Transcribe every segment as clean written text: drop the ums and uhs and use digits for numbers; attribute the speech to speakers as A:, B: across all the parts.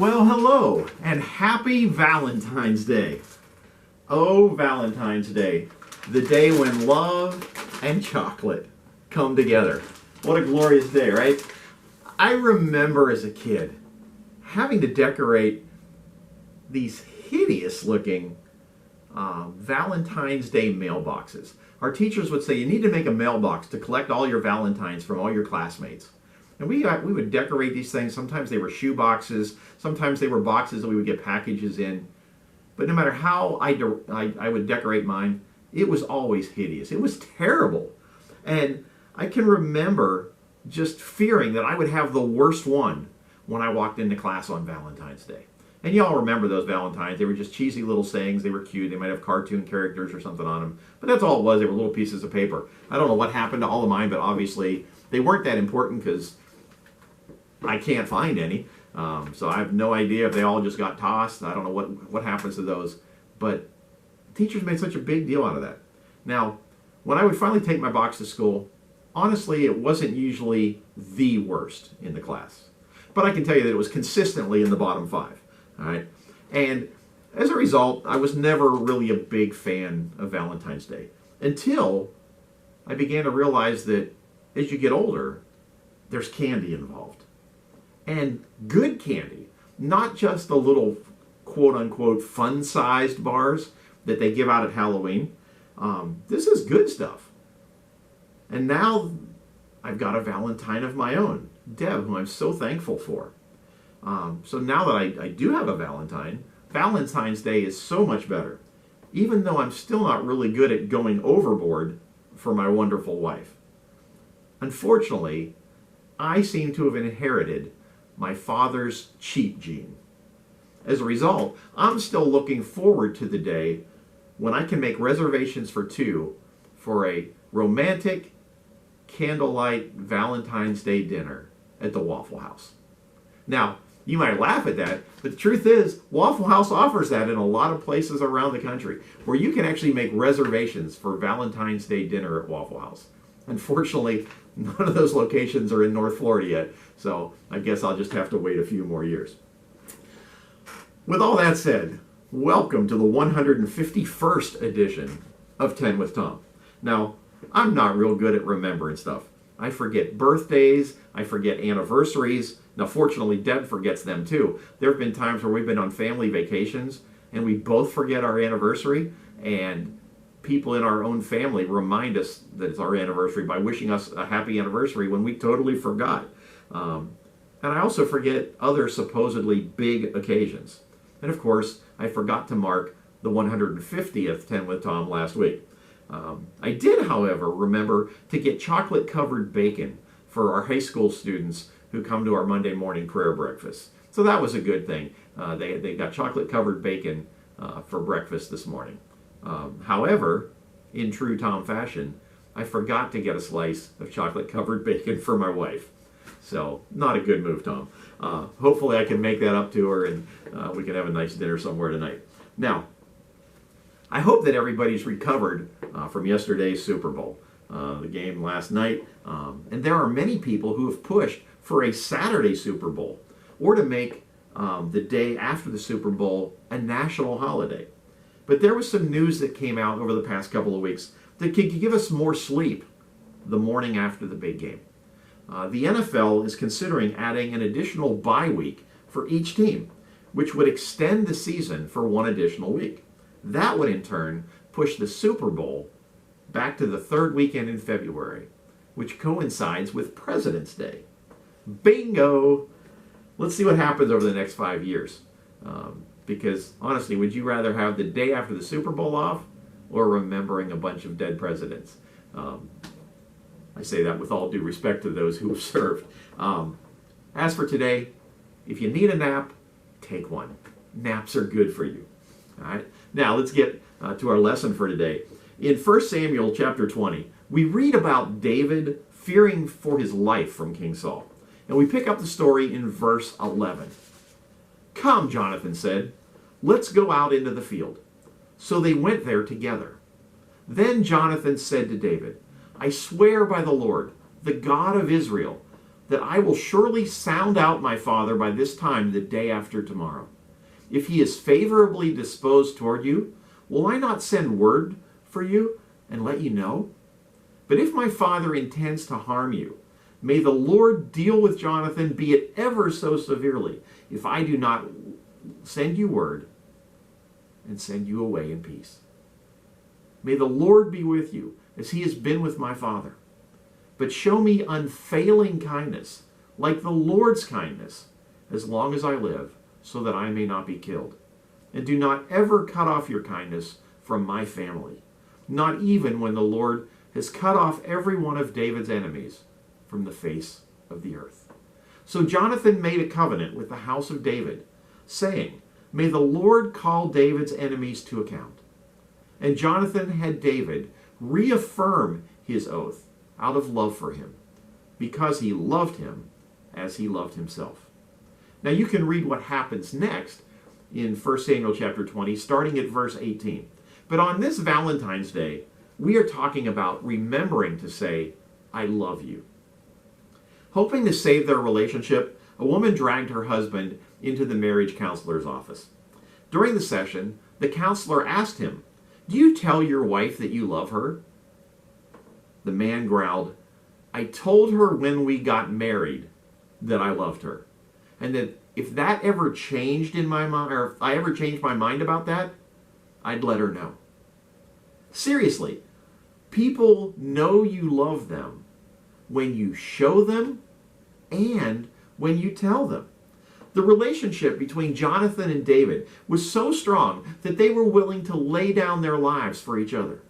A: Well, hello, and happy Valentine's Day. Oh, Valentine's Day, the day when love and chocolate come together. What a glorious day, right? I remember as a kid having to decorate these hideous looking Valentine's Day mailboxes. Our teachers would say you need to make a mailbox to collect all your Valentines from all your classmates. And we would decorate these things. Sometimes they were shoe boxes. Sometimes they were boxes that we would get packages in. But no matter how I would decorate mine, it was always hideous. It was terrible. And I can remember just fearing that I would have the worst one when I walked into class on Valentine's Day. And you all remember those Valentines. They were just cheesy little sayings. They were cute. They might have cartoon characters or something on them. But that's all it was. They were little pieces of paper. I don't know what happened to all of mine, but obviously they weren't that important because I can't find any. So I have no idea if they all just got tossed. I don't know what happens to those. But teachers made such a big deal out of that. Now, when I would finally take my box to school, honestly, it wasn't usually the worst in the class. But I can tell you that it was consistently in the bottom 5. All right? And as a result, I was never really a big fan of Valentine's Day until I began to realize that as you get older, there's candy involved. And good candy, not just the little quote-unquote fun-sized bars that they give out at Halloween. This is good stuff. And now I've got a Valentine of my own, Deb, who I'm so thankful for. So now that I do have a Valentine, Valentine's Day is so much better, even though I'm still not really good at going overboard for my wonderful wife. Unfortunately, I seem to have inherited my father's cheap gene. As a result, I'm still looking forward to the day when I can make reservations for 2 for a romantic candlelight Valentine's Day dinner at the Waffle House. Now, you might laugh at that, but the truth is, Waffle House offers that in a lot of places around the country where you can actually make reservations for Valentine's Day dinner at Waffle House. Unfortunately, none of those locations are in North Florida yet, so I guess I'll just have to wait a few more years. With all that said, welcome to the 151st edition of 10 with Tom. Now, I'm not real good at remembering stuff. I forget birthdays, I forget anniversaries. Now, fortunately, Deb forgets them too. There have been times where we've been on family vacations and we both forget our anniversary, and people in our own family remind us that it's our anniversary by wishing us a happy anniversary when we totally forgot. And I also forget other supposedly big occasions. And of course, I forgot to mark the 150th 10 with Tom last week. I did, however, remember to get chocolate-covered bacon for our high school students who come to our Monday morning prayer breakfast. So that was a good thing. They got chocolate-covered bacon for breakfast this morning. However, in true Tom fashion, I forgot to get a slice of chocolate-covered bacon for my wife. So, not a good move, Tom. Hopefully I can make that up to her and we can have a nice dinner somewhere tonight. Now, I hope that everybody's recovered from yesterday's Super Bowl, the game last night. And there are many people who have pushed for a Saturday Super Bowl or to make the day after the Super Bowl a national holiday. But there was some news that came out over the past couple of weeks that could give us more sleep the morning after the big game. The NFL is considering adding an additional bye week for each team, which would extend the season for 1 additional week. That would in turn push the Super Bowl back to the 3rd weekend in February, which coincides with President's Day. Bingo! Let's see what happens over the next 5 years. Because honestly, would you rather have the day after the Super Bowl off or remembering a bunch of dead presidents? I say that with all due respect to those who have served. As for today, if you need a nap, take one. Naps are good for you. All right. Now let's get to our lesson for today. In 1 Samuel chapter 20, we read about David fearing for his life from King Saul. And we pick up the story in verse 11. "Come," Jonathan said, "let's go out into the field." So they went there together. Then Jonathan said to David, "I swear by the Lord, the God of Israel, that I will surely sound out my father by this time the day after tomorrow. If he is favorably disposed toward you, will I not send word for you and let you know? But if my father intends to harm you, may the Lord deal with Jonathan, be it ever so severely, if I do not send you word and send you away in peace. May the Lord be with you, as he has been with my father. But show me unfailing kindness, like the Lord's kindness, as long as I live, so that I may not be killed. And do not ever cut off your kindness from my family, not even when the Lord has cut off every one of David's enemies from the face of the earth. So Jonathan made a covenant with the house of David, saying, May the Lord call David's enemies to account. And Jonathan had David reaffirm his oath out of love for him, because he loved him as he loved himself. Now you can read what happens next in 1 Samuel chapter 20, starting at verse 18. But on this Valentine's Day, we are talking about remembering to say, I love you. Hoping to save their relationship, a woman dragged her husband into the marriage counselor's office. During the session, the counselor asked him, Do you tell your wife that you love her? The man growled, I told her when we got married that I loved her. And that if that ever changed in my mind, or if I ever changed my mind about that, I'd let her know. Seriously, people know you love them when you show them and when you tell them. The relationship between Jonathan and David was so strong that they were willing to lay down their lives for each other.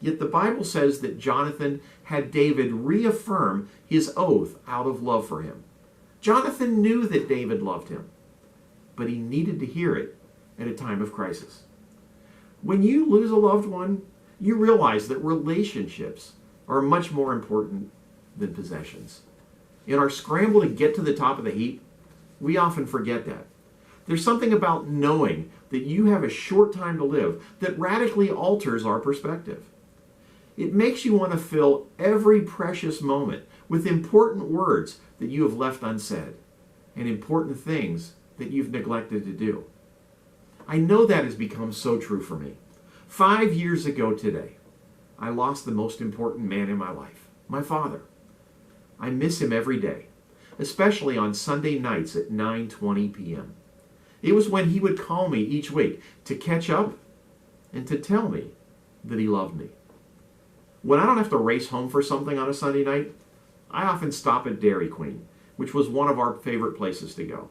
A: Yet the Bible says that Jonathan had David reaffirm his oath out of love for him. Jonathan knew that David loved him, but he needed to hear it at a time of crisis. When you lose a loved one, you realize that relationships are much more important than possessions. In our scramble to get to the top of the heap, we often forget that. There's something about knowing that you have a short time to live that radically alters our perspective. It makes you want to fill every precious moment with important words that you have left unsaid and important things that you've neglected to do. I know that has become so true for me. 5 years ago today, I lost the most important man in my life, my father. I miss him every day, especially on Sunday nights at 9:20 p.m. It was when he would call me each week to catch up and to tell me that he loved me. When I don't have to race home for something on a Sunday night, I often stop at Dairy Queen, which was one of our favorite places to go.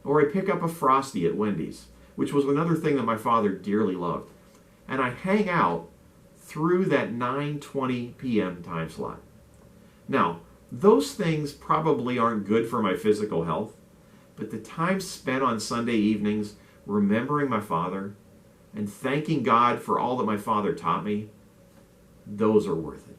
A: Or I pick up a Frosty at Wendy's, which was another thing that my father dearly loved. And I hang out through that 9:20 p.m. time slot. Now, those things probably aren't good for my physical health, but the time spent on Sunday evenings remembering my father and thanking God for all that my father taught me, those are worth it.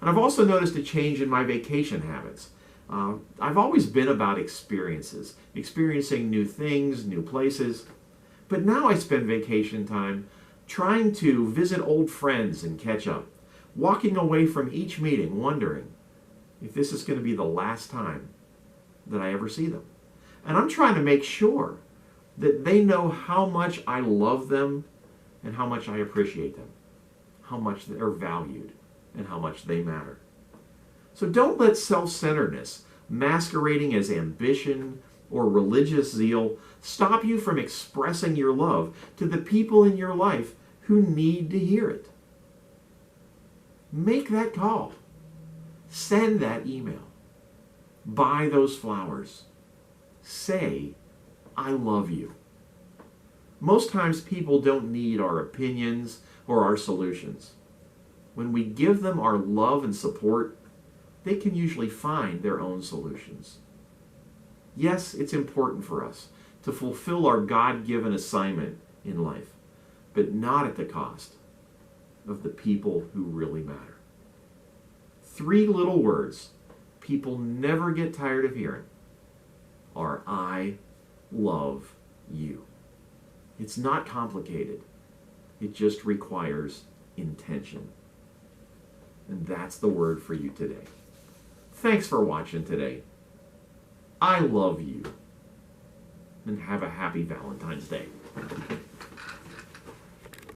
A: And I've also noticed a change in my vacation habits. I've always been about experiences, experiencing new things, new places, but now I spend vacation time trying to visit old friends and catch up, walking away from each meeting wondering if this is going to be the last time that I ever see them. And I'm trying to make sure that they know how much I love them and how much I appreciate them, how much they're valued, and how much they matter. So don't let self-centeredness, masquerading as ambition or religious zeal, stop you from expressing your love to the people in your life who need to hear it. Make that call. Send that email. Buy those flowers. Say, I love you. Most times people don't need our opinions or our solutions. When we give them our love and support, they can usually find their own solutions. Yes, it's important for us to fulfill our God-given assignment in life, but not at the cost of the people who really matter. 3 little words people never get tired of hearing are I love you. It's not complicated. It just requires intention. And that's the word for you today. Thanks for watching today. I love you. And have a happy Valentine's Day.